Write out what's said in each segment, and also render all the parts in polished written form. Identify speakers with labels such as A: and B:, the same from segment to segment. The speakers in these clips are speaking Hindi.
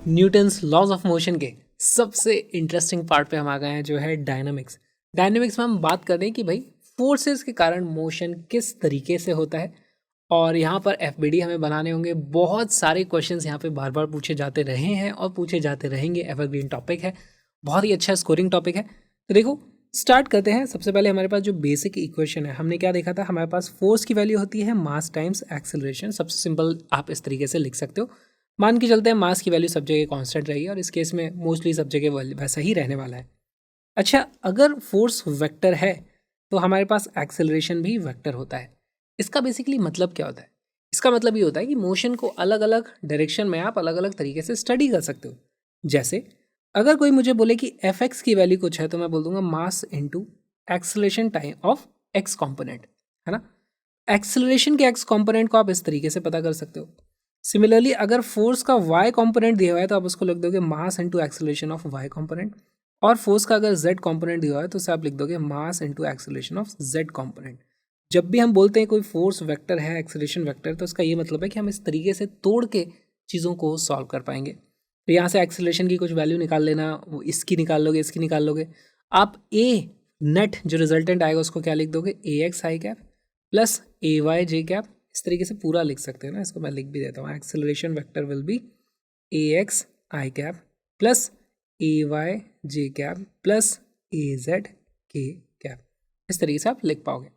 A: न्यूटन्स लॉज ऑफ मोशन के सबसे इंटरेस्टिंग पार्ट पे हम आ गए हैं, जो है डायनामिक्स। डायनामिक्स में हम बात कर रहे हैं कि भाई फोर्सेस के कारण मोशन किस तरीके से होता है। और यहाँ पर एफबीडी हमें बनाने होंगे। बहुत सारे क्वेश्चंस यहाँ पे बार बार पूछे जाते रहे हैं और पूछे जाते रहेंगे। एवरग्रीन टॉपिक है, बहुत ही अच्छा स्कोरिंग टॉपिक है। तो देखो स्टार्ट करते हैं। सबसे पहले हमारे पास जो बेसिक इक्वेशन है, हमने क्या देखा था, हमारे पास फोर्स की वैल्यू होती है मास टाइम्स एक्सेलरेशन। सबसे सिंपल आप इस तरीके से लिख सकते हो। मान के चलते हैं मास की वैल्यू सब जगह कांस्टेंट रहेगी और इस केस में मोस्टली सब जगह वैसा ही रहने वाला है। अच्छा, अगर फोर्स वेक्टर है तो हमारे पास एक्सेलरेशन भी वेक्टर होता है। इसका बेसिकली मतलब क्या होता है? इसका मतलब ये होता है कि मोशन को अलग अलग डायरेक्शन में आप अलग अलग तरीके से स्टडी कर सकते हो। जैसे अगर कोई मुझे बोले कि एफ एक्स की वैल्यू कुछ है, तो मैं बोल दूंगा मास into acceleration time of x component, है ना। एक्सेलरेशन के एक्स कॉम्पोनेंट को आप इस तरीके से पता कर सकते हो। सिमिलरली अगर फोर्स का वाई कॉम्पोनेंट दिया हुआ है तो आप उसको लिख दोगे mass into acceleration of Y component. और फोर्स का अगर जेड कॉम्पोनेंट दिया हुआ है तो उसे आप लिख दोगे mass into acceleration of Z component. जब भी हम बोलते हैं कोई फोर्स वेक्टर है, एक्सेलरेशन वेक्टर, तो इसका ये मतलब है कि हम इस तरीके से तोड़ के चीज़ों को सॉल्व कर पाएंगे। तो यहाँ से एक्सेलरेशन की कुछ वैल्यू निकाल लेना, वो इसकी निकाल लोगे, इसकी निकाल लोगे। आप ए नेट जो रिजल्टेंट आएगा उसको क्या लिख दोगे, ए X I cap plus A Y J cap. इस तरीके से पूरा लिख सकते हो ना, इसको मैं लिख भी देता हूँ। Acceleration vector will be A X I cap plus A Y J cap plus A Z K cap. इस तरीके से आप लिख पाओगे।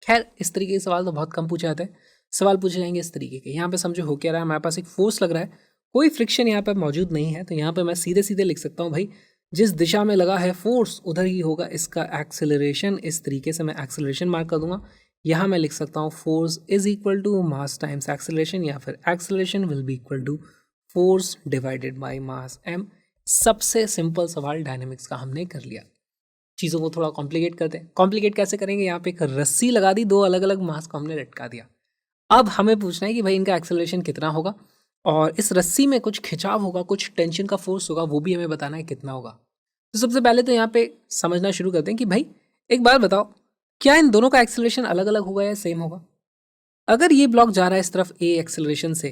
A: खैर इस तरीके के सवाल तो बहुत कम पूछे जाते हैं। सवाल पूछे जाएंगे इस तरीके के। यहाँ पे समझो हो क्या रहा है, हमारे पास एक फोर्स लग रहा है, कोई फ्रिक्शन यहाँ पे मौजूद नहीं है, तो यहाँ पे मैं सीधे सीधे लिख सकता हूँ भाई जिस दिशा में लगा है फोर्स उधर ही होगा इसका एक्सेलरेशन। इस तरीके से मैं एक्सेलरेशन मार्क कर दूंगा। यहाँ मैं लिख सकता हूँ force is equal to mass times acceleration, या फिर acceleration will be equal to force divided by mass M. सबसे सिंपल सवाल डायनेमिक्स का हमने कर लिया। चीज़ों को थोड़ा कॉम्प्लिकेट करते हैं। कॉम्प्लिकेट कैसे करेंगे? यहाँ पे एक रस्सी लगा दी, दो अलग अलग मास को हमने लटका दिया। अब हमें पूछना है कि भाई इनका एक्सेलरेशन कितना होगा, और इस रस्सी में कुछ खिंचाव होगा, कुछ टेंशन का फोर्स होगा, वो भी हमें बताना है कितना होगा। तो सबसे पहले तो यहाँ पे समझना शुरू करते हैं कि भाई एक बात बताओ, क्या इन दोनों का एक्सेलरेशन अलग अलग होगा या सेम होगा? अगर ये ब्लॉक जा रहा है इस तरफ ए एक्सेलरेशन से,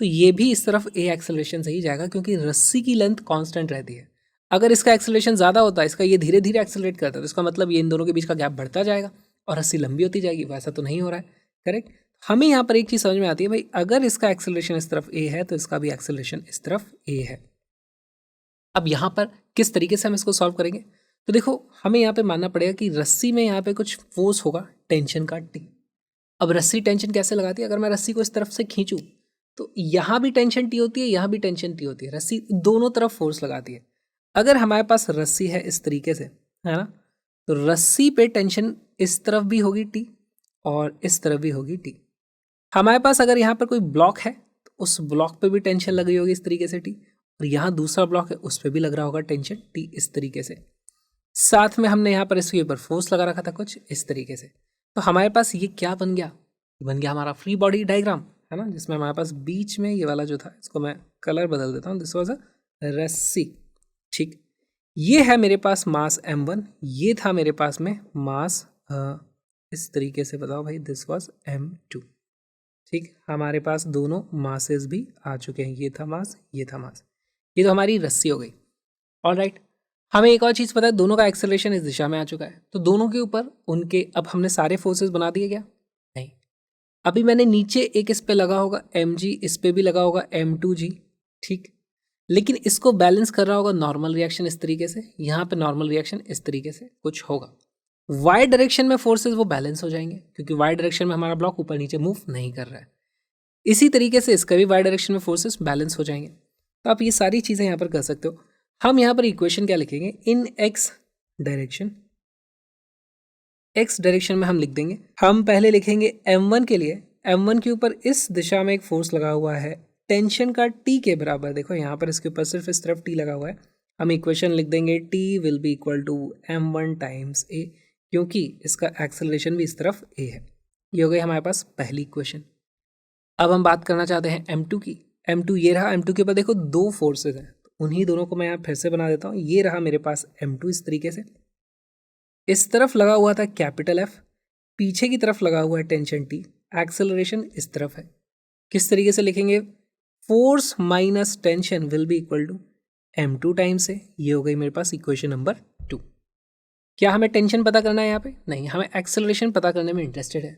A: तो ये भी इस तरफ ए एक्सेलरेशन से ही जाएगा, क्योंकि रस्सी की लेंथ कांस्टेंट रहती है। अगर इसका एक्सेलरेशन ज़्यादा होता है, इसका ये धीरे धीरे एक्सेलरेट करता है, तो इसका मतलब ये इन दोनों के बीच का गैप बढ़ता जाएगा और रस्सी लंबी होती जाएगी। वैसा तो नहीं हो रहा है, करेक्ट। हमें यहाँ पर एक चीज़ समझ में आती है, भाई अगर इसका एक्सेलरेशन इस तरफ ए है तो इसका भी एक्सेलरेशन इस तरफ ए है। अब यहाँ पर किस तरीके से हम इसको सॉल्व करेंगे? तो देखो हमें यहाँ पे मानना पड़ेगा कि रस्सी में यहाँ पे कुछ फोर्स होगा टेंशन का टी। अब रस्सी टेंशन कैसे लगाती है? अगर मैं रस्सी को इस तरफ से खींचूं तो यहाँ भी टेंशन टी होती है, यहाँ भी टेंशन टी होती है। रस्सी दोनों तरफ फोर्स लगाती है। अगर हमारे पास रस्सी है इस तरीके से, है ना, तो रस्सी पे टेंशन इस तरफ भी होगी टी और इस तरफ भी होगी टी। हमारे पास अगर यहाँ पर कोई ब्लॉक है तो उस ब्लॉक पे भी टेंशन लग रही होगी इस तरीके से टी, और यहाँ दूसरा ब्लॉक है उस पर भी लग रहा होगा टेंशन टी इस तरीके से। साथ में हमने यहाँ पर इसके ऊपर फोर्स लगा रखा था कुछ इस तरीके से। तो हमारे पास ये क्या बन गया? बन गया हमारा फ्री बॉडी डायग्राम, है ना, जिसमें हमारे पास बीच में ये वाला जो था, इसको मैं कलर बदल देता हूँ, दिस वाज अ रस्सी। ठीक, ये है मेरे पास मास m1, ये था मेरे पास में मास इस तरीके से बताओ भाई, दिस वाज m2। ठीक, हमारे पास दोनों मासेस भी आ चुके हैं, ये था मास, ये था मास। ये तो हमारी रस्सी हो गई। ऑलराइट, हमें एक और चीज़ पता है, दोनों का एक्सेलरेशन इस दिशा में आ चुका है, तो दोनों के ऊपर उनके अब हमने सारे फोर्सेस बना दिए क्या? नहीं। अभी मैंने नीचे एक इस पे लगा होगा mg, इस पे भी लगा होगा m2g। ठीक, लेकिन इसको बैलेंस कर रहा होगा नॉर्मल रिएक्शन इस तरीके से, यहाँ पे नॉर्मल रिएक्शन इस तरीके से कुछ होगा। वाई डायरेक्शन में फोर्सेस वो बैलेंस हो जाएंगे, क्योंकि वाई डायरेक्शन में हमारा ब्लॉक ऊपर नीचे मूव नहीं कर रहा है। इसी तरीके से इसका भी वाई डायरेक्शन में फोर्सेस बैलेंस हो जाएंगे। तो आप ये सारी चीज़ें यहाँ पर कर सकते हो। हम यहाँ पर इक्वेशन क्या लिखेंगे? इन एक्स डायरेक्शन, एक्स डायरेक्शन में हम लिख देंगे, हम पहले लिखेंगे m1 के लिए, m1 के ऊपर इस दिशा में एक फोर्स लगा हुआ है टेंशन का t के बराबर। देखो यहाँ पर इसके ऊपर सिर्फ इस तरफ t लगा हुआ है। हम इक्वेशन लिख देंगे t will be equal to m1 times a, क्योंकि इसका एक्सेलरेशन भी इस तरफ a है। ये हो गई हमारे पास पहली इक्वेशन। अब हम बात करना चाहते हैं m2 की। m2 ये रहा, m2 के ऊपर देखो दो फोर्सेज हैं, तो उन्हीं दोनों को मैं यहाँ फिर से बना देता हूँ। ये रहा मेरे पास m2 इस तरीके से, इस तरफ लगा हुआ था कैपिटल F, पीछे की तरफ लगा हुआ है टेंशन T, एक्सेलरेशन इस तरफ है। किस तरीके से लिखेंगे? Force minus tension will be equal to m2 times है। ये हो गई मेरे पास इक्वेशन नंबर 2। क्या हमें टेंशन पता करना है यहाँ पे? नहीं, हमें एक्सेलरेशन पता करने में इंटरेस्टेड है।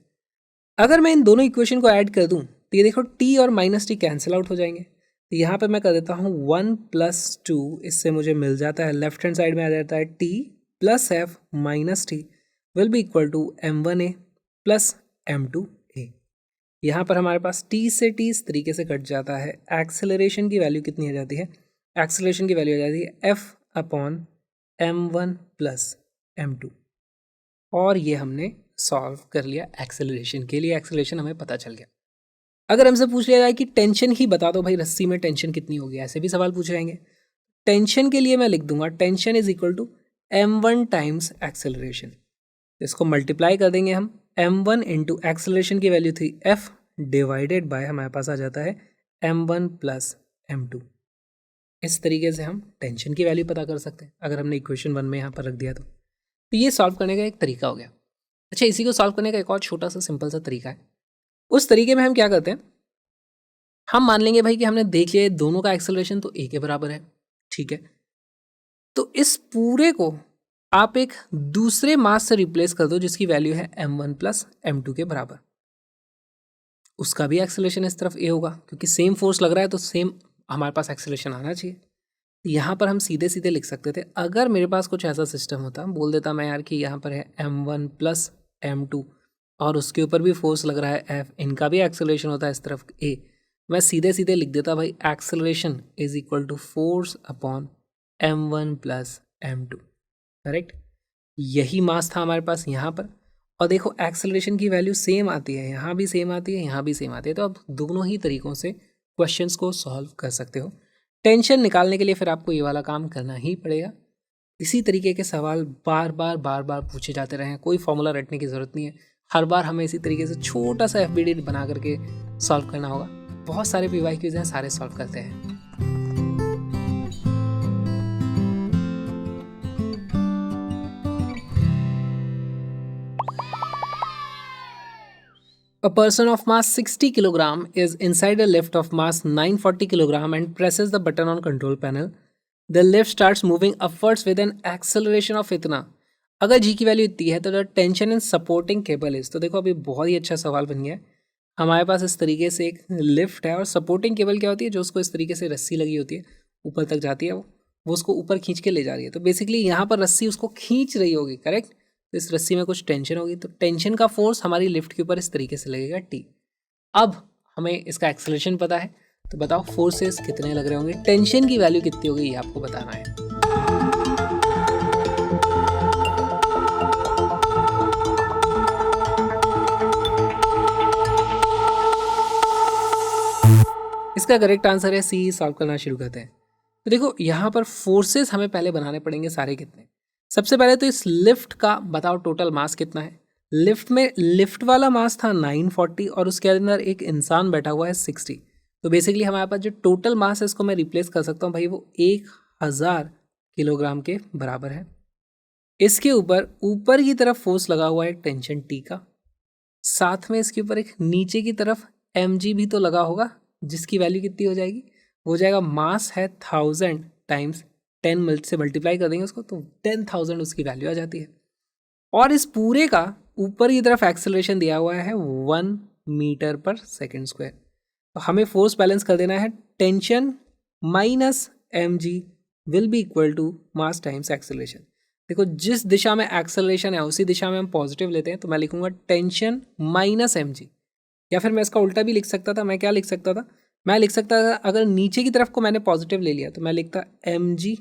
A: अगर मैं इन दोनों इक्वेशन को ऐड कर दूं तो ये देखो t और माइनस टी कैंसिल आउट हो जाएंगे। तो यहाँ पे मैं कर देता हूँ 1 + 2, इससे मुझे मिल जाता है लेफ्ट हैंड साइड में आ जाता है t + f minus T will be equal to m1a + m2a। यहाँ पर हमारे पास t से t इस तरीके से कट जाता है। एक्सेलरेशन की वैल्यू कितनी आ जाती है? एक्सेलरेशन की वैल्यू आ जाती है f/m1 + m2। और ये हमने सॉल्व कर लिया एक्सेलरेशन के लिए। एक्सेलरेशन हमें पता चल गया। अगर हमसे पूछ लिया जाए कि टेंशन ही बता दो भाई, रस्सी में टेंशन कितनी होगी, ऐसे भी सवाल पूछे जाएंगे। टेंशन के लिए मैं लिख दूंगा tension is equal to m1 times acceleration. इसको मल्टीप्लाई कर देंगे हम, m1 इंटू एक्सेलरेशन की वैल्यू थी f डिवाइडेड बाय हमारे पास आ जाता है m1 + m2। इस तरीके से हम टेंशन की वैल्यू पता कर सकते हैं अगर हमने इक्वेशन 1 में यहाँ पर रख दिया तो ये सॉल्व करने का एक तरीका हो गया। अच्छा, इसी को सॉल्व करने का एक और छोटा सा सिंपल सा तरीका है। उस तरीके में हम क्या करते हैं, हम मान लेंगे भाई कि हमने देख लिया दोनों का एक्सेलरेशन तो a के बराबर है, ठीक है। तो इस पूरे को आप एक दूसरे मास से रिप्लेस कर दो जिसकी वैल्यू है m1 + m2 के बराबर। उसका भी एक्सेलरेशन इस तरफ a होगा, क्योंकि सेम फोर्स लग रहा है तो सेम हमारे पास एक्सेलरेशन आना चाहिए। यहाँ पर हम सीधे सीधे लिख सकते थे। अगर मेरे पास कुछ ऐसा सिस्टम होता, बोल देता मैं यार कि यहाँ पर है m1 + m2 और उसके ऊपर भी फोर्स लग रहा है f, इनका भी एक्सेलरेशन होता है इस तरफ a, मैं सीधे सीधे लिख देता भाई acceleration is equal to force upon m1 + m2। Correct, यही मास था हमारे पास यहाँ पर। और देखो एक्सेलरेशन की वैल्यू सेम आती है, यहाँ भी सेम आती है, यहाँ भी सेम आती है। तो आप दोनों ही तरीक़ों से क्वेश्चंस को सॉल्व कर सकते हो। टेंशन निकालने के लिए फिर आपको ये वाला काम करना ही पड़ेगा। इसी तरीके के सवाल बार बार पूछे जाते रहे, कोई फॉर्मूला रटने की ज़रूरत नहीं है। हर बार हमें इसी तरीके से छोटा सा FBD बना करके सॉल्व करना होगा। बहुत सारे PYQs हैं, सारे सॉल्व करते हैं। A person of mass 60 kg is inside a lift of mass 940 kg and presses the button on control panel. The lift starts moving upwards with an acceleration of इतना। अगर G की वैल्यू इतनी है तो the tension in supporting cable is. तो देखो अभी बहुत ही अच्छा सवाल बन गया है। हमारे पास इस तरीके से एक लिफ्ट है और सपोर्टिंग केबल क्या होती है, जो उसको इस तरीके से रस्सी लगी होती है, ऊपर तक जाती है, वो उसको ऊपर खींच के ले जा रही है। तो बेसिकली यहाँ पर रस्सी उसको खींच रही होगी, करेक्ट। तो इस रस्सी में कुछ टेंशन होगी, तो टेंशन का फोर्स हमारी लिफ्ट के ऊपर इस तरीके से लगेगा T। अब हमें इसका एक्सेलरेशन पता है, तो बताओ फोर्सेस कितने लग रहे होंगे, टेंशन की वैल्यू कितनी होगी, ये आपको बताना है। इसका करेक्ट आंसर है C। सॉल्व करना शुरू करते हैं। तो देखो यहाँ पर फोर्सेस हमें पहले बनाने पड़ेंगे सारे कितने। सबसे पहले तो इस लिफ्ट का बताओ टोटल मास कितना है। लिफ्ट में लिफ्ट वाला मास था 940 और उसके अंदर एक इंसान बैठा हुआ है 60। तो बेसिकली हमारे पास जो टोटल मास है इसको मैं रिप्लेस कर सकता हूँ भाई, वो 1000 किलोग्राम के बराबर है। इसके ऊपर की तरफ फोर्स लगा हुआ है टेंशन T का, साथ में इसके ऊपर एक नीचे की तरफ mg भी तो लगा होगा, जिसकी वैल्यू कितनी हो जाएगी, वो जाएगा मास है 1000 टाइम्स 10 से मल्टीप्लाई कर देंगे उसको, तो 10,000 उसकी वैल्यू आ जाती है। और इस पूरे का ऊपर की तरफ एक्सेलरेशन दिया हुआ है 1 मीटर/सेकंड²। तो हमें फोर्स बैलेंस कर देना है, tension minus mg will be equal to mass times acceleration. देखो जिस दिशा में एक्सेलरेशन है उसी दिशा में हम पॉजिटिव लेते हैं, तो मैं लिखूंगा टेंशन माइनस mg। या फिर मैं इसका उल्टा भी लिख सकता था। मैं क्या लिख सकता था, मैं लिख सकता था अगर नीचे की तरफ को मैंने पॉजिटिव ले लिया तो मैं लिखता mg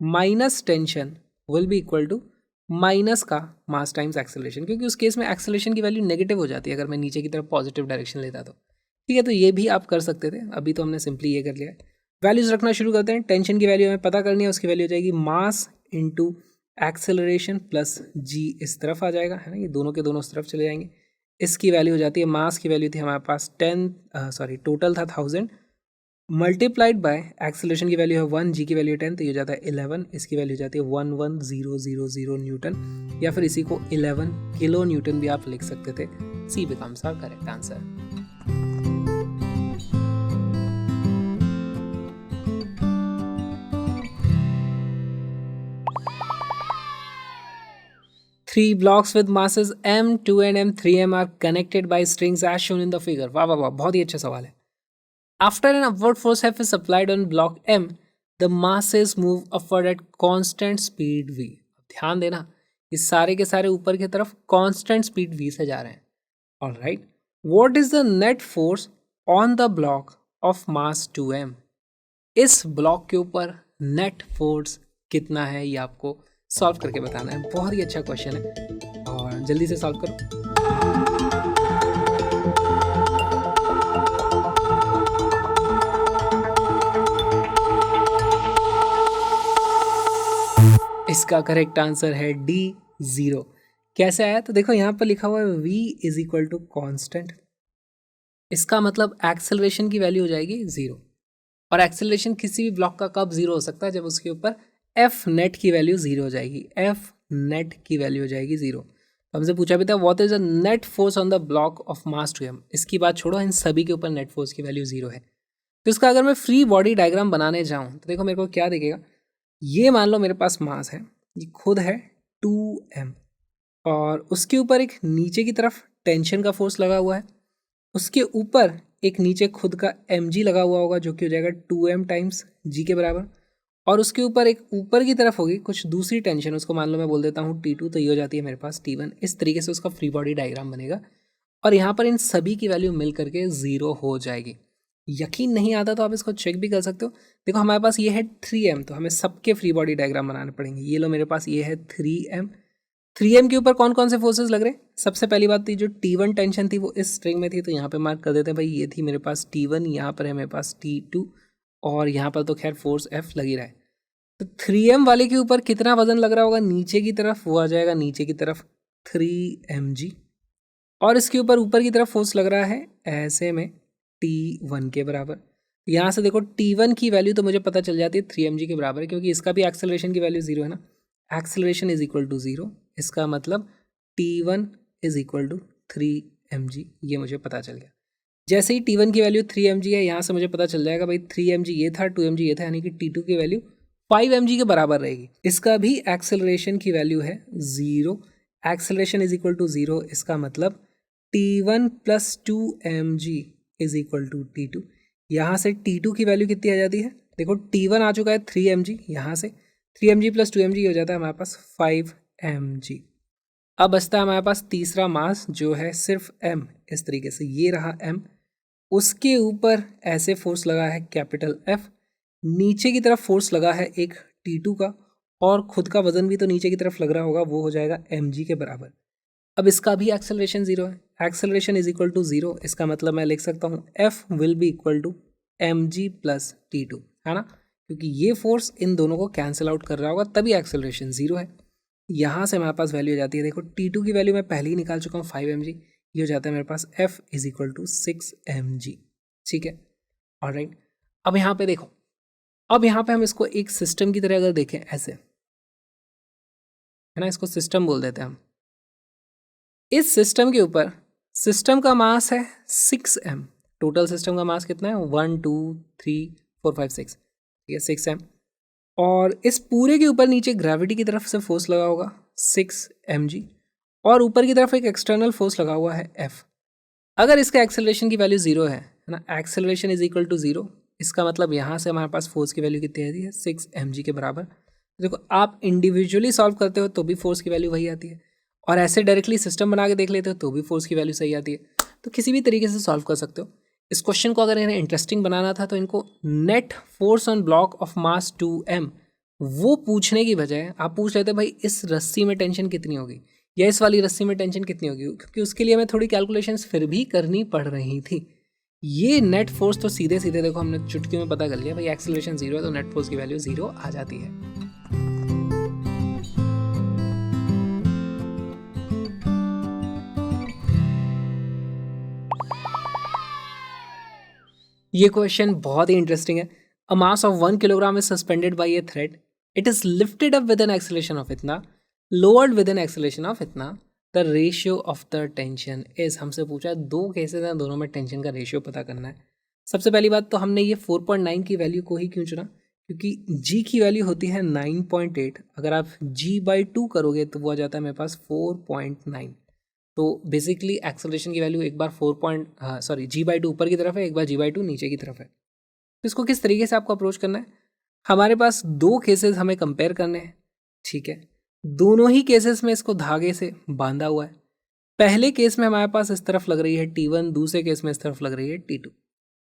A: minus tension will be equal to minus का मास टाइम्स एक्सेलरेशन, क्योंकि उस केस में एक्सेलरेशन की वैल्यू नेगेटिव हो जाती है अगर मैं नीचे की तरफ पॉजिटिव डायरेक्शन लेता तो। ठीक है, तो ये भी आप कर सकते थे, अभी तो हमने सिंपली ये कर लिया है। वैल्यूज रखना शुरू करते हैं। टेंशन की वैल्यू हमें पता करनी है, उसकी वैल्यू हो जाएगी मास इंटू एक्सेलरेशन प्लस जी, इस तरफ आ जाएगा, है ना, ये दोनों के दोनों उस तरफ चले जाएंगे। इसकी वैल्यू हो जाती है, मास की वैल्यू थी हमारे पास टोटल था 1000 मल्टीप्लाइड बाय एक्सेलरेशन की वैल्यू है 1, जी की वैल्यू 10, तो ये हो जाता है 11। इसकी वैल्यू जाती है 11000 न्यूटन, या फिर इसी को 11 किलो न्यूटन भी आप लिख सकते थे। C becomes our correct answer. 3 blocks with masses m, 2 and m, 3m are connected by strings as shown in the figure. वाह वाह वाह, बहुत ही अच्छा सवाल है. After an upward force F is applied on block M, the masses move upward at constant speed v. ध्यान देना, ये सारे के सारे ऊपर की तरफ constant speed v से जा रहे हैं. Alright, what is the net force on the block of mass 2m? इस ब्लॉक के ऊपर नेट फोर्स कितना है ये आपको सॉल्व करके बताना है. बहुत ही अच्छा क्वेश्चन है और जल्दी से सॉल्व करो. इसका करेक्ट आंसर है डी 0. कैसे आया? तो देखो यहाँ पर लिखा हुआ है v is equal to constant. इसका मतलब एक्सेलरेशन की वैल्यू हो जाएगी 0. और एक्सेलरेशन किसी भी ब्लॉक का कब 0 हो सकता है? जब उसके ऊपर एफ नेट की वैल्यू 0 हो जाएगी. एफ नेट की वैल्यू हो जाएगी 0. तो हमसे पूछा भी था what is a net force on the block of mass 2m. इसकी बात छोड़ो, इन सभी के ऊपर नेट फोर्स की वैल्यू 0 है. तो इसका अगर मैं फ्री बॉडी डायग्राम बनाने जाऊँ तो देखो मेरे को क्या दिखेगा. ये मान लो मेरे पास मास है, ये खुद है 2m और उसके ऊपर एक नीचे की तरफ टेंशन का फोर्स लगा हुआ है. उसके ऊपर एक नीचे खुद का mg लगा हुआ होगा जो कि हो जाएगा 2m टाइम्स g के बराबर. और उसके ऊपर एक ऊपर की तरफ होगी कुछ दूसरी टेंशन, उसको मान लो मैं बोल देता हूँ T2, तो ये हो जाती है मेरे पास T1. इस तरीके से उसका फ्री बॉडी डायग्राम बनेगा और यहाँ पर इन सभी की वैल्यू मिल करके 0 हो जाएगी. यकीन नहीं आता तो आप इसको चेक भी कर सकते हो. देखो हमारे पास ये है 3m, तो हमें सबके फ्री बॉडी डायग्राम बनाने पड़ेंगे. ये लो मेरे पास ये है 3m. 3m के ऊपर कौन कौन से फोर्सेस लग रहे हैं? सबसे पहली बात थी जो T1 टेंशन थी वो इस स्ट्रिंग में थी, तो यहाँ पे मार्क कर देते हैं भाई. ये थी मेरे पास T1, यहाँ पर है मेरे पास T2 और यहाँ पर तो खैर फोर्स F लग ही रहा है. तो 3m वाले के ऊपर कितना वजन लग रहा होगा नीचे की तरफ? वो आ जाएगा नीचे की तरफ 3mg. और इसके ऊपर की तरफ फोर्स लग रहा है ऐसे में T1 के बराबर. यहाँ से देखो T1 की वैल्यू तो मुझे पता चल जाती है 3mg के बराबर है, क्योंकि इसका भी एक्सेलरेशन की वैल्यू 0 है ना. एक्सेलरेशन इज इक्वल टू 0, इसका मतलब T1 is equal to 3mg. ये मुझे पता चल गया. जैसे ही T1 की वैल्यू 3mg है, यहाँ से मुझे पता चल जाएगा भाई 3mg ये था, 2mg ये था, यानी कि T2 की वैल्यू 5mg के बराबर रहेगी. इसका भी एक्सेलरेशन की वैल्यू है 0. एक्सेलरेशन इज इक्वल टू 0, इसका मतलब T1 plus 2mg is equal to T2. यहाँ से T2 की वैल्यू कितनी आ जाती है? देखो T1 आ चुका है 3mg, यहाँ से 3mg प्लस 2mg हो जाता है हमारे पास 5mg. अब बचता है हमारे पास तीसरा मास जो है सिर्फ m. इस तरीके से ये रहा m, उसके ऊपर ऐसे फोर्स लगा है कैपिटल F, नीचे की तरफ फोर्स लगा है एक T2 का और खुद का वजन भी तो नीचे की तरफ लग रहा होगा, वो हो जाएगा mg के बराबर. अब इसका भी एक्सेलरेशन 0 है. एक्सेलरेशन इज इक्वल टू 0, इसका मतलब मैं लिख सकता हूँ F will be equal to mg plus T2, है ना, क्योंकि ये फोर्स इन दोनों को कैंसिल आउट कर रहा होगा, तभी एक्सेलरेशन 0 है. यहाँ से हमारे पास वैल्यू हो जाती है. देखो T2 की वैल्यू मैं पहले ही निकाल चुका हूँ 5mg. ये हो जाता है मेरे पास F is equal to 6mg. ठीक है, ऑलराइट. अब यहाँ पे देखो, अब यहाँ पे हम इसको एक सिस्टम की तरह अगर देखें ऐसे, है ना, इसको सिस्टम बोल देते हैं हम. इस सिस्टम के ऊपर सिस्टम का मास है 6m. टोटल सिस्टम का मास कितना है? 1 2 3 4 5 6, ठीक है, 6m. और इस पूरे के ऊपर नीचे ग्रेविटी की तरफ से फोर्स लगा होगा 6mg और ऊपर की तरफ एक एक्सटर्नल फोर्स लगा हुआ है F. अगर इसका एक्सेलरेशन की वैल्यू 0 है ना, एक्सेलरेशन इज इक्वल टू 0, इसका मतलब यहाँ से हमारे पास फोर्स की वैल्यू कितनी आती है? 6mg के बराबर. देखो आप इंडिविजुअली सॉल्व करते हो तो भी फोर्स की वैल्यू वही आती है, और ऐसे डायरेक्टली सिस्टम बना के देख लेते हो तो भी फोर्स की वैल्यू सही आती है. तो किसी भी तरीके से सॉल्व कर सकते हो. इस क्वेश्चन को अगर इन्हें इंटरेस्टिंग बनाना था तो इनको net force on block of mass 2m वो पूछने की बजाय आप पूछ लेते भाई इस रस्सी में टेंशन कितनी होगी या इस वाली रस्सी में टेंशन कितनी होगी, क्योंकि उसके लिए हमें थोड़ी कैलकुलेशंस फिर भी करनी पड़ रही थी. ये नेट फोर्स तो सीधे सीधे देखो हमने चुटकी में पता कर लिया भाई, एक्सेलरेशन 0 है तो नेट फोर्स की वैल्यू 0 आ जाती है. ये क्वेश्चन बहुत ही इंटरेस्टिंग है. A mass of 1 kilogram is suspended by a thread. It is lifted up with an acceleration of इतना, lowered with an acceleration of इतना. The ratio of the tension is. हमसे पूछा है दो केसेस हैं, दोनों में टेंशन का रेशियो पता करना है. सबसे पहली बात तो हमने ये 4.9 की वैल्यू को ही क्यों चुना, क्योंकि g की वैल्यू होती है 9.8, अगर आप g/2 करोगे तो वो आ जाता है मेरे पास 4.9। तो बेसिकली एक्सेलरेशन की वैल्यू एक बार g/2 ऊपर की तरफ है, एक बार g/2 नीचे की तरफ है। तो इसको किस तरीके से आपको अप्रोच करना है, हमारे पास दो केसेस हमें कंपेयर करने हैं, ठीक है। दोनों ही केसेस में इसको धागे से बांधा हुआ है। पहले केस में हमारे पास इस तरफ लग रही है T1, दूसरे केस में इस तरफ लग रही है T2।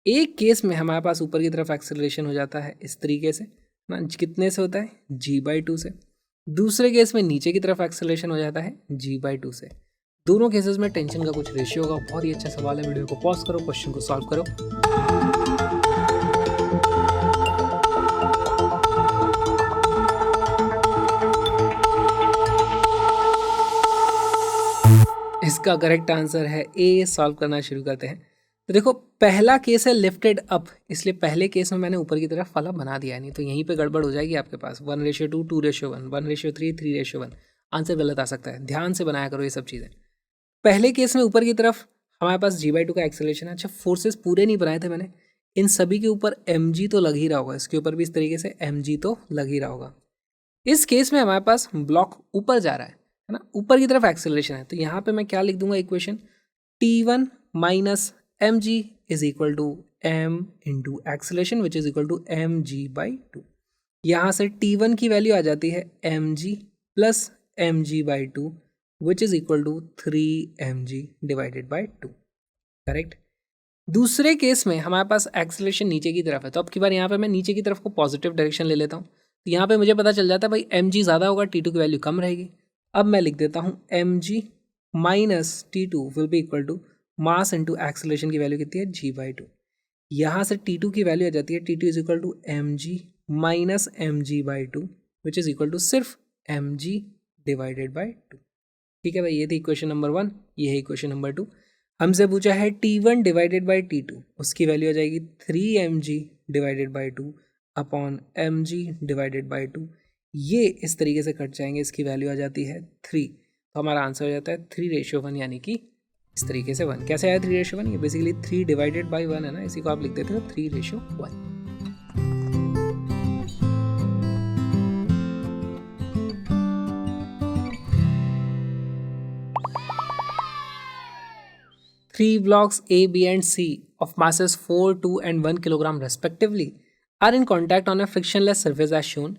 A: एक केस में हमारे पास ऊपर की तरफ एक्सेलरेशन हो जाता है इस तरीके से ना, कितने से होता है g/2 से। दूसरे केस में नीचे की तरफ एक्सेलरेशन हो जाता है g/2 से। दोनों केसेस में टेंशन का कुछ रेशियो होगा। बहुत ही अच्छा सवाल है, वीडियो को पॉज करो, क्वेश्चन को सॉल्व करो। इसका करेक्ट आंसर है ए। सॉल्व करना शुरू करते हैं। तो देखो पहला केस है लिफ्टेड अप, इसलिए पहले केस में मैंने ऊपर की तरफ वाला बना दिया, नहीं तो यहीं पे गड़बड़ हो जाएगी आपके पास। 1:2, 2:1, 1:3, 3:1, आंसर गलत आ सकता है। ध्यान से बनाया करो ये सब चीज़ें। पहले केस में ऊपर की तरफ हमारे पास g/2 का एक्सेलरेशन है। अच्छा, फोर्सेस पूरे नहीं बनाए थे मैंने, इन सभी के ऊपर mg तो लग ही रहा होगा, इसके ऊपर भी इस तरीके से mg तो लग ही रहा होगा। इस केस में हमारे पास ब्लॉक ऊपर जा रहा है ना, ऊपर की तरफ एक्सेलरेशन है। तो यहाँ पे मैं क्या लिख दूंगा equation, T1 minus mg is equal to m into acceleration which is equal to mg/2। यहाँ से T1 की वैल्यू आ जाती है mg plus mg/2 which is equal to 3mg divided by 2। Correct. दूसरे केस में हमारे पास एक्सेलरेशन नीचे की तरफ है, तो अब की बार यहाँ पे मैं नीचे की तरफ को पॉजिटिव डायरेक्शन ले लेता हूँ। तो यहाँ पे मुझे पता चल जाता है भाई mg ज़्यादा होगा, T2 की वैल्यू कम रहेगी। अब मैं लिख देता हूँ mg minus T2 will be equal to mass into acceleration की वैल्यू कितनी है g/2। यहाँ से T2 की वैल्यू आ जाती है T2 is equal to mg minus mg/2 which is equal to सिर्फ mg डिवाइडेड बाई 2। ठीक है भाई, ये थी इक्वेशन नंबर 1, ये है इक्वेशन नंबर 2। हमसे पूछा है T1 डिवाइडेड बाई T2, उसकी वैल्यू आ जाएगी 3mg divided by 2 upon mg divided by 2। ये इस तरीके से कट जाएंगे, इसकी वैल्यू आ जाती है 3। तो हमारा आंसर हो जाता है 3:1, यानी कि इस तरीके से 1। कैसे आया 3:1? ये बेसिकली 3 डिवाइडेड बाई 1 है ना, इसी को आप लिख देते हो 3:1। Three blocks A, B, and C of masses 4, 2, and 1 kilogram respectively are in contact on a frictionless surface as shown.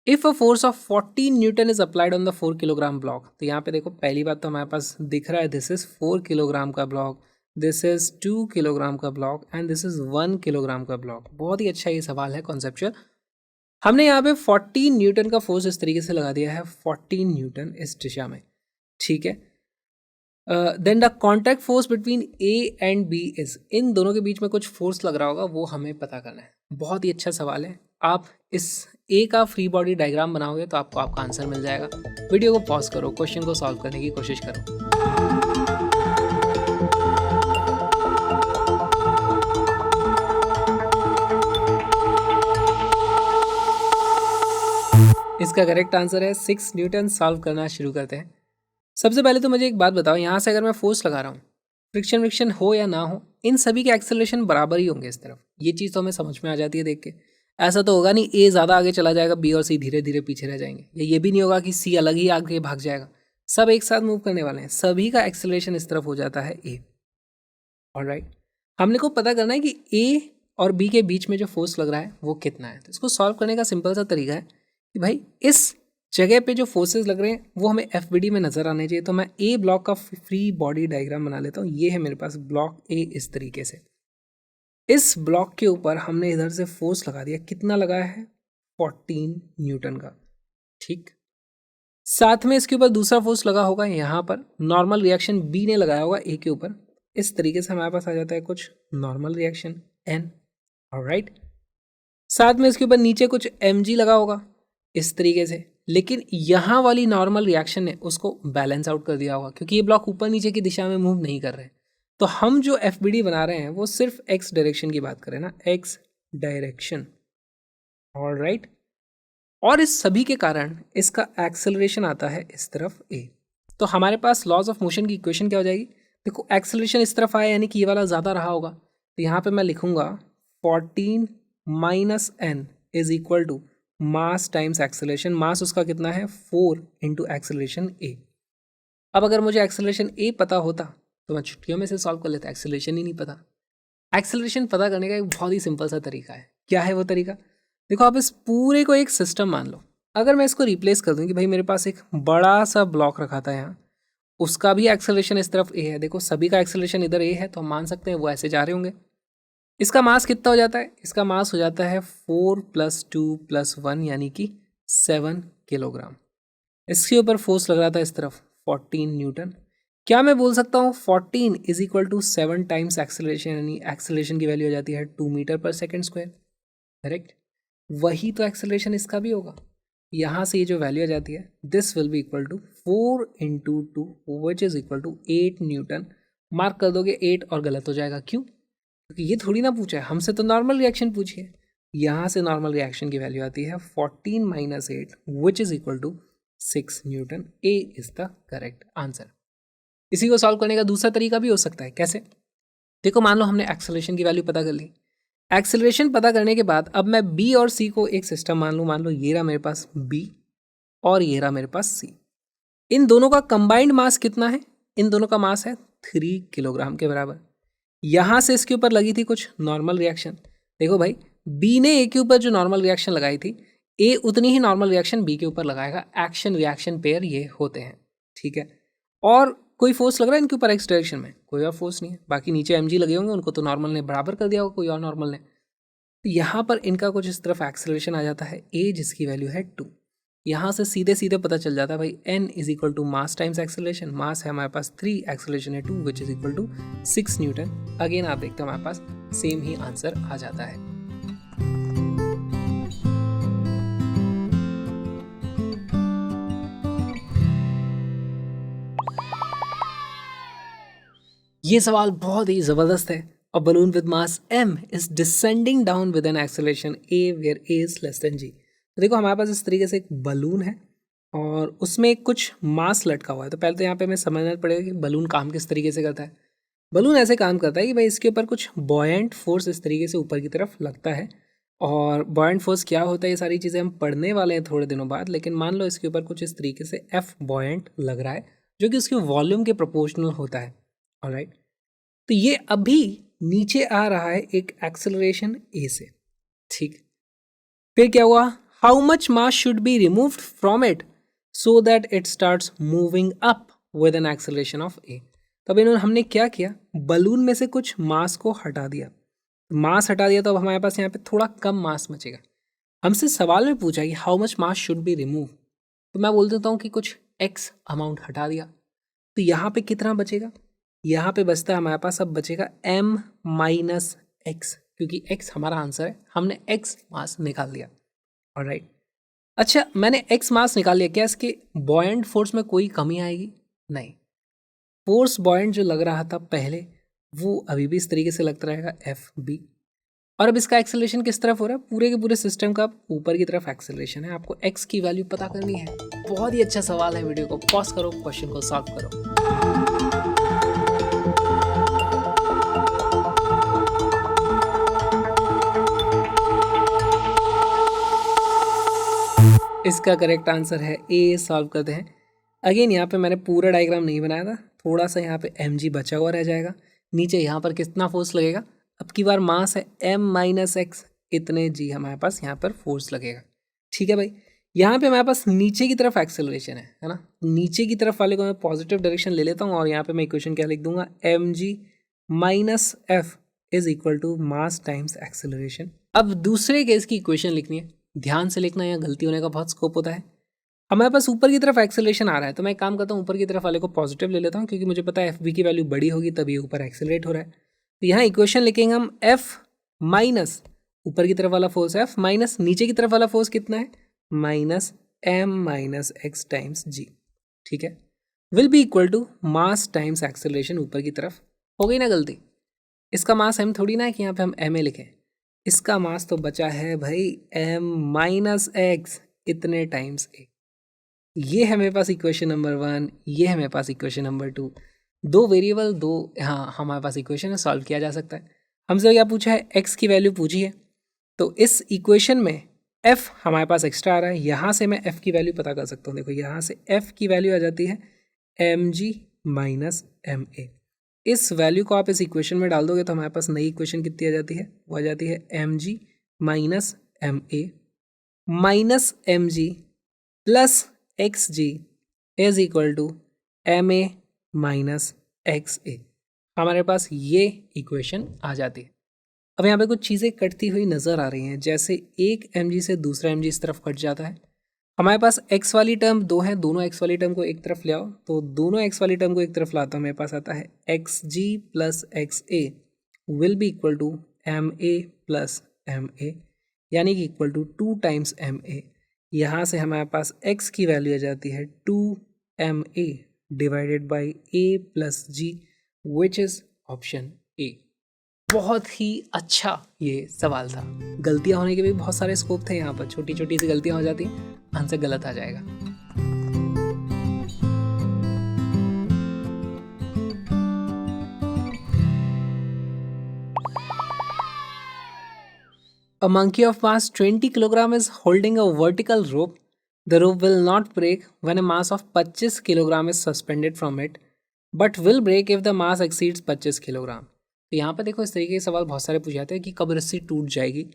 A: If a force of 14 Newton is applied on the 4 kilogram block, तो यहाँ पे देखो पहली बात तो हमारे पास दिख रहा है दिस इज 4 किलोग्राम का ब्लॉक, दिस इज 2 किलोग्राम का block and this is 1 kilogram का ब्लॉक। बहुत ही अच्छा ये सवाल है कॉन्सेप्चुअल। हमने यहाँ पे 14 न्यूटन का फोर्स इस तरीके से लगा दिया है, 14 न्यूटन इस दिशा में, ठीक है। Then the contact force between A and B is, इन दोनों के बीच में कुछ फोर्स लग रहा होगा, वो हमें पता करना है। बहुत ही अच्छा सवाल है। आप इस ए का फ्री बॉडी डायग्राम बनाओगे तो आपको आपका आंसर मिल जाएगा। वीडियो को पॉज करो, क्वेश्चन को सॉल्व करने की कोशिश करो। इसका करेक्ट आंसर है 6 न्यूटन। सॉल्व करना शुरू करते हैं। सबसे पहले तो मुझे एक बात बताओ, यहाँ से अगर मैं फोर्स लगा रहा हूँ, फ्रिक्शन हो या ना हो, इन सभी के एक्सेलरेशन बराबर ही होंगे इस तरफ। ये चीज़ तो हमें समझ में आ जाती है देख के। ऐसा तो होगा नहीं ए ज़्यादा आगे चला जाएगा, बी और सी धीरे धीरे पीछे रह जाएंगे, या ये भी नहीं होगा कि सी अलग ही आगे भाग जाएगा। सब एक साथ मूव करने वाले हैं, सभी का एक्सेलरेशन इस तरफ हो जाता है ए। ऑलराइट, हमने को पता करना है कि ए और बी के बीच में जो फोर्स लग रहा है वो कितना है। तो इसको सॉल्व करने का सिंपल सा तरीका है कि भाई इस जगह पे जो फोर्सेस लग रहे हैं वो हमें एफबीडी में नजर आने चाहिए। तो मैं ए ब्लॉक का फ्री बॉडी डायग्राम बना लेता हूँ। ये है मेरे पास ब्लॉक ए इस तरीके से। इस ब्लॉक के ऊपर हमने इधर से फोर्स लगा दिया, कितना लगाया है 14 न्यूटन का, ठीक। साथ में इसके ऊपर दूसरा फोर्स लगा होगा यहाँ पर, नॉर्मल रिएक्शन बी ने लगाया होगा ए के ऊपर। इस तरीके से हमारे पास आ जाता है कुछ नॉर्मल रिएक्शन एन। ऑलराइट, साथ में इसके ऊपर नीचे कुछ mg लगा होगा इस तरीके से, लेकिन यहाँ वाली नॉर्मल रिएक्शन ने उसको बैलेंस आउट कर दिया होगा, क्योंकि ये ब्लॉक ऊपर नीचे की दिशा में मूव नहीं कर रहे। तो हम जो एफबीडी बना रहे हैं वो सिर्फ एक्स डायरेक्शन की बात करें ना, एक्स डायरेक्शन। ऑलराइट, और इस सभी के कारण इसका एक्सेलरेशन आता है इस तरफ ए। तो हमारे पास लॉज ऑफ मोशन की इक्वेशन क्या हो जाएगी, देखो एक्सेलरेशन इस तरफ आया यानी कि ये वाला ज़्यादा रहा होगा, तो यहाँ पे मैं लिखूंगा 14 minus N is equal to mass times acceleration. Mass उसका कितना है 4 इंटू एक्सेलरेशन ए। अब अगर मुझे एक्सेलरेशन ए पता होता तो मैं छुट्टियों में से सॉल्व कर लेता, एक्सेलरेशन ही नहीं पता। एक्सेलरेशन पता करने का एक बहुत ही सिंपल सा तरीका है। क्या है वो तरीका? देखो, आप इस पूरे को एक सिस्टम मान लो। अगर मैं इसको रिप्लेस कर दूं कि भाई मेरे पास एक बड़ा सा ब्लॉक रखा था यहाँ, उसका भी एक्सेलरेशन इस तरफ ए है, देखो सभी का एक्सेलरेशन इधर ए है, तो हम मान सकते हैं वो ऐसे जा रहे होंगे। इसका मास कितना हो जाता है? इसका मास हो जाता है 4 + 2 + 1 यानी कि 7 किलोग्राम। इसके ऊपर फोर्स लग रहा था इस तरफ 14 न्यूटन। क्या मैं बोल सकता हूँ 14 is equal to 7 times acceleration, यानी एक्सेलरेशन की वैल्यू हो जाती है 2 मीटर पर सेकेंड स्क्वायर। करेक्ट? वही तो एक्सेलरेशन इसका भी होगा। यहाँ से ये जो वैल्यू आ जाती है, this will be equal to 4 into 2 which is equal to 8 newton. Mark कर दोगे 8 और गलत हो जाएगा। क्यों? क्योंकि ये थोड़ी ना पूछा है हमसे, तो नॉर्मल रिएक्शन पूछिए। यहाँ से नॉर्मल रिएक्शन की वैल्यू आती है 14 - 8 which is equal to 6 newton. A is the correct answer. इसी को सॉल्व करने का दूसरा तरीका भी हो सकता है। कैसे? देखो, मान लो हमने एक्सेलरेशन की वैल्यू पता कर ली। एक्सेलरेशन पता करने के बाद अब मैं बी और सी को एक सिस्टम मान लूँ। मान लो ये रहा मेरे पास बी और ये रहा मेरे पास सी। इन दोनों का कंबाइंड मास कितना है? इन दोनों का मास है 3 किलोग्राम के बराबर। यहाँ से इसके ऊपर लगी थी कुछ नॉर्मल रिएक्शन। देखो भाई, बी ने ए के ऊपर जो नॉर्मल रिएक्शन लगाई थी, ए उतनी ही नॉर्मल रिएक्शन बी के ऊपर लगाएगा। एक्शन रिएक्शन पेयर ये होते हैं। ठीक है? और कोई फोर्स लग रहा है इनके ऊपर एक्स डायरेक्शन में? कोई और फोर्स नहीं है। बाकी नीचे एम लगे होंगे, उनको तो नॉर्मल ने बराबर कर दिया होगा कोई और नॉर्मल ने। तो यहाँ पर इनका कुछ इस तरफ एक्सेलरेशन आ जाता है ए, जिसकी वैल्यू है 2। यहाँ से सीधे सीधे पता चल जाता है भाई n is equal to mass times acceleration. Mass है हमारे पास 3, एक्सेलरेशन है 2 which is equal to 6 newton. Again आप देखते हो हमारे पास सेम ही आंसर आ जाता है। ये सवाल बहुत ही जबरदस्त है। A balloon with mass m is descending down with an acceleration a where a is less than g। तो देखो, हमारे पास इस तरीके से एक बलून है और उसमें कुछ मास लटका हुआ है। तो पहले तो यहाँ पे हमें समझना पड़ेगा कि बलून काम किस तरीके से करता है। बलून ऐसे काम करता है कि भाई इसके ऊपर कुछ बॉयंट फोर्स इस तरीके से ऊपर की तरफ लगता है। और बॉयंट फोर्स क्या होता है, ये सारी चीज़ें हम पढ़ने वाले हैं थोड़े दिनों बाद। लेकिन मान लो इसके ऊपर कुछ इस तरीके से F बॉयंट लग रहा है, जो कि उसके वॉल्यूम के प्रोपोर्शनल होता है। ऑलराइट? तो ये अभी नीचे आ रहा है एक एक्सेलरेशन ए से। ठीक? फिर क्या हुआ? How much mass should be removed from it so that it starts moving up with an acceleration of A. तब हमने क्या किया? बलून में से कुछ मास को हटा दिया। मास हटा दिया तो अब हमारे पास यहाँ पे थोड़ा कम मास बचेगा। हमसे सवाल में पूछा कि how much mass should be remove, तो मैं बोल देता हूँ कि कुछ एक्स अमाउंट हटा दिया। तो यहाँ पे कितना बचेगा? यहाँ पे बचता है हमारे पास, अब बचेगा m - x, क्योंकि x हमारा आंसर है। हमने x मास निकाल दिया। ऑलराइट? अच्छा, मैंने x मास निकाल लिया, क्या इसके बॉयंट फोर्स में कोई कमी आएगी? नहीं। फोर्स बॉयंट जो लग रहा था पहले, वो अभी भी इस तरीके से लगता रहेगा FB। और अब इसका एक्सेलरेशन किस तरफ हो रहा है? पूरे के पूरे सिस्टम का ऊपर की तरफ एक्सेलरेशन है। आपको x की वैल्यू पता करनी है। बहुत ही अच्छा सवाल है। वीडियो को पॉज करो, क्वेश्चन को सॉल्व करो। इसका करेक्ट आंसर है ए। सॉल्व करते हैं। अगेन यहाँ पे मैंने पूरा डायग्राम नहीं बनाया था, थोड़ा सा यहाँ पे mg बचा हुआ रह जाएगा। नीचे यहाँ पर कितना फोर्स लगेगा? अब की बार मास है m - x, इतने g हमारे पास यहाँ पर फोर्स लगेगा। ठीक है भाई? यहाँ पे हमारे पास नीचे की तरफ एक्सेलरेशन है ना? नीचे की तरफ वाले को मैं पॉजिटिव डायरेक्शन ले लेता हूँ और यहाँ पे मैं इक्वेशन क्या लिख दूंगा? mg - f is equal to mass times acceleration. अब दूसरे केस की इक्वेशन लिखनी है, ध्यान से लिखना, यहाँ गलती होने का बहुत स्कोप होता है। हमारे पास ऊपर की तरफ एक्सेलरेशन आ रहा है, तो मैं एक काम करता हूँ, ऊपर की तरफ वाले को पॉजिटिव ले लेता हूँ, क्योंकि मुझे पता है FB की वैल्यू बड़ी होगी तभी ऊपर एक्सेलरेट हो रहा है। तो यहाँ इक्वेशन लिखेंगे हम F माइनस ऊपर की तरफ वाला फोर्स F माइनस नीचे की तरफ वाला फोर्स कितना है? -m - x times g। ठीक है? Will be equal to mass times acceleration ऊपर की तरफ। हो गई ना गलती? इसका मास m थोड़ी ना है कि यहाँ पे हम ma लिखें। इसका मास तो बचा है भाई m - x इतने टाइम्स a। ये है मेरे पास इक्वेशन नंबर 1, ये है मेरे पास इक्वेशन नंबर 2। दो वेरिएबल, दो हाँ हमारे पास इक्वेशन है, सॉल्व किया जा सकता है। हमसे क्या पूछा है? x की वैल्यू पूछी है। तो इस इक्वेशन में एफ हमारे पास एक्स्ट्रा आ रहा है, यहाँ से मैं एफ की वैल्यू पता कर सकता हूँ। देखो यहाँ से एफ की वैल्यू आ जाती है mg माइनस ma। इस वैल्यू को आप इस इक्वेशन में डाल दोगे तो हमारे पास नई इक्वेशन कितनी आ जाती है, वो आ जाती है mg minus ma minus mg plus xg is equal to ma minus xa। हमारे पास ये इक्वेशन आ जाती है। अब यहाँ पे कुछ चीज़ें कटती हुई नज़र आ रही हैं, जैसे एक mg से दूसरा mg इस तरफ कट जाता है। हमारे पास x वाली टर्म दो है, दोनों x वाली टर्म को एक तरफ ले आओ, तो दोनों x वाली टर्म को एक तरफ लाता हूँ, मेरे पास आता है xg plus xa will be equal to ma plus ma, यानी कि इक्वल टू 2 टाइम्स ma। यहाँ से हमारे पास x की वैल्यू आ जाती है 2ma divided by a plus g which is option A. बहुत ही अच्छा ये सवाल था। गलतियां होने के भी बहुत सारे स्कोप थे यहाँ पर, छोटी छोटी सी गलतियां हो जाती हैं, आंसर गलत आ जाएगा। A monkey of mass 20 kg is holding a vertical rope. The rope will not break when a mass of 25 kg is suspended from it, but will break if the mass exceeds 25 kg. तो यहाँ पर देखो, इस तरीके के सवाल बहुत सारे पूछे जाते हैं कि कब रस्सी टूट जाएगी।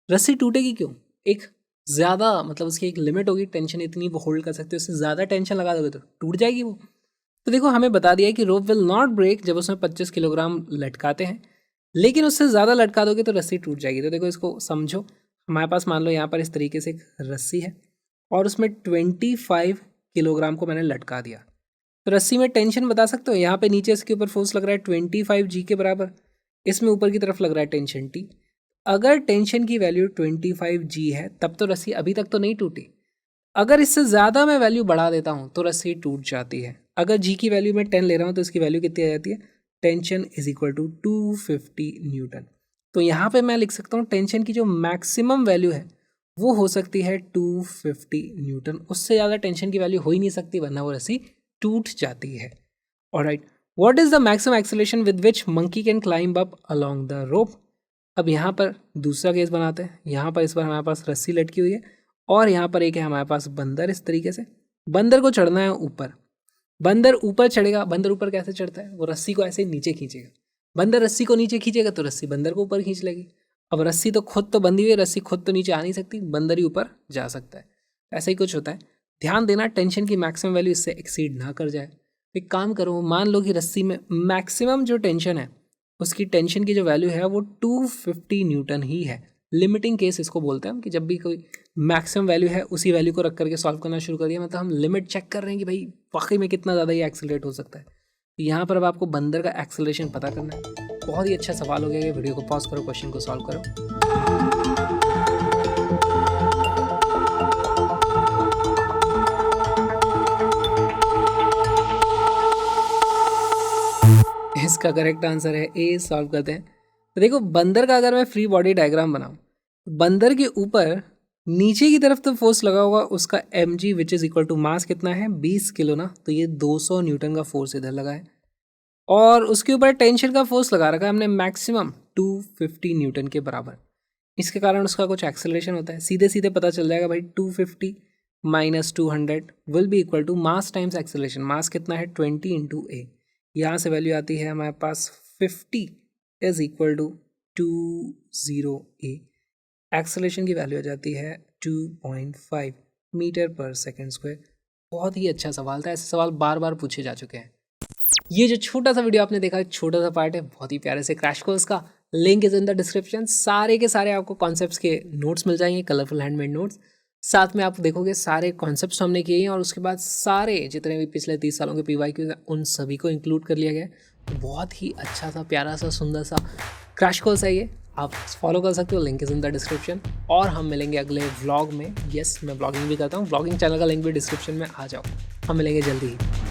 A: रस्सी टूटेगी क्यों? एक ज़्यादा मतलब उसकी एक लिमिट होगी, टेंशन इतनी वो होल्ड कर सकते हो, उससे ज़्यादा टेंशन लगा दोगे तो टूट जाएगी वो। तो देखो हमें बता दिया है कि रोप विल नॉट ब्रेक जब उसमें 25 किलोग्राम लटकाते हैं, लेकिन उससे ज़्यादा लटका दोगे तो रस्सी टूट जाएगी। तो देखो इसको समझो, हमारे पास मान लो यहाँ पर इस तरीके से एक रस्सी है और उसमें 25 किलोग्राम को मैंने लटका दिया, तो रस्सी में टेंशन बता सकते हो। यहाँ पे नीचे इसके ऊपर फोर्स लग रहा है 25 g के बराबर, इसमें ऊपर की तरफ लग रहा है टेंशन T। अगर टेंशन की वैल्यू 25 g है तब तो रस्सी अभी तक तो नहीं टूटी। अगर इससे ज़्यादा मैं वैल्यू बढ़ा देता हूँ तो रस्सी टूट जाती है। अगर g की वैल्यू मैं 10 ले रहा हूँ तो इसकी वैल्यू कितनी आ जाती है, tension is equal to 250 newton. तो यहाँ पे मैं लिख सकता हूँ टेंशन की जो मैक्सिमम वैल्यू है वो हो सकती है 250 न्यूटन। उससे ज़्यादा टेंशन की वैल्यू हो ही नहीं सकती, वरना वो रस्सी टूट जाती है। Alright, what is the maximum acceleration with which monkey can climb up along the rope. अब यहाँ पर दूसरा केस बनाते हैं। यहाँ पर इस बार हमारे पास रस्सी लटकी हुई है और यहाँ पर एक है हमारे पास बंदर। इस तरीके से बंदर को चढ़ना है ऊपर। बंदर ऊपर चढ़ेगा। बंदर ऊपर कैसे चढ़ता है, वो रस्सी को ऐसे नीचे खींचेगा। बंदर रस्सी को नीचे खींचेगा तो रस्सी बंदर को ऊपर खींच लेगी। अब रस्सी तो खुद तो बंधी हुई है, रस्सी खुद तो नीचे आ नहीं सकती, बंदर ही ऊपर जा सकता है। ऐसा ही कुछ होता है। ध्यान देना टेंशन की मैक्सिमम वैल्यू इससे एक्सीड ना कर जाए। एक काम करो, मान लो कि रस्सी में मैक्सिमम जो टेंशन है उसकी टेंशन की जो वैल्यू है वो 250 न्यूटन ही है। लिमिटिंग केस इसको बोलते हैं हम, कि जब भी कोई मैक्सिमम वैल्यू है उसी वैल्यू को रख करके सॉल्व करना शुरू कर दिया, मतलब हम लिमिट चेक कर रहे हैं कि भाई वाकई में कितना ज़्यादा ये एक्सेलरेट हो सकता है। तो यहाँ पर अब आपको बंदर का एक्सेलरेशन पता करना है। बहुत ही अच्छा सवाल हो गया। ये वीडियो को पॉज करो, क्वेश्चन को सॉल्व करो। इसका करेक्ट आंसर है ए। सॉल्व करते हैं। तो देखो बंदर का अगर मैं फ्री बॉडी डायग्राम बनाऊं, बंदर के ऊपर नीचे की तरफ तो फोर्स लगा होगा उसका mg which is equal to mass कितना है 20 किलो ना, तो ये 200 न्यूटन का फोर्स इधर लगा है और उसके ऊपर टेंशन का फोर्स लगा रखा है हमने मैक्सिमम 250 न्यूटन के बराबर। इसके कारण उसका कुछ एक्सेलरेशन होता है। सीधे सीधे पता चल जाएगा भाई 250 माइनस 200 will be equal to mass times acceleration. Mass कितना है 20 इंटू ए। यहाँ से वैल्यू आती है हमारे पास 50 is equal to 20 A. Acceleration की वैल्यू आ जाती है 2.5 मीटर पर सेकेंड स्क्वायर। बहुत ही अच्छा सवाल था। ऐसे सवाल बार बार पूछे जा चुके हैं। ये जो छोटा सा वीडियो आपने देखा, छोटा सा पार्ट है बहुत ही प्यारे से क्रैश कोर्स का। Link is in the description. सारे के सारे आपको कॉन्सेप्ट्स के नोट्स मिल जाएंगे, कलरफुल हैंडमेड नोट्स। साथ में आप देखोगे सारे कॉन्सेप्ट्स हमने किए हैं और उसके बाद सारे जितने भी पिछले 30 सालों के PYQ उन सभी को इंक्लूड कर लिया गया है। बहुत ही अच्छा सा, प्यारा सा, सुंदर सा क्रैश कोर्स है ये। आप फॉलो कर सकते हो, link is in the description. और हम मिलेंगे अगले व्लॉग में। यस, मैं ब्लॉगिंग भी करता हूँ, ब्लॉगिंग चैनल का लिंक भी डिस्क्रिप्शन में आ जाओ। हम मिलेंगे जल्दी ही।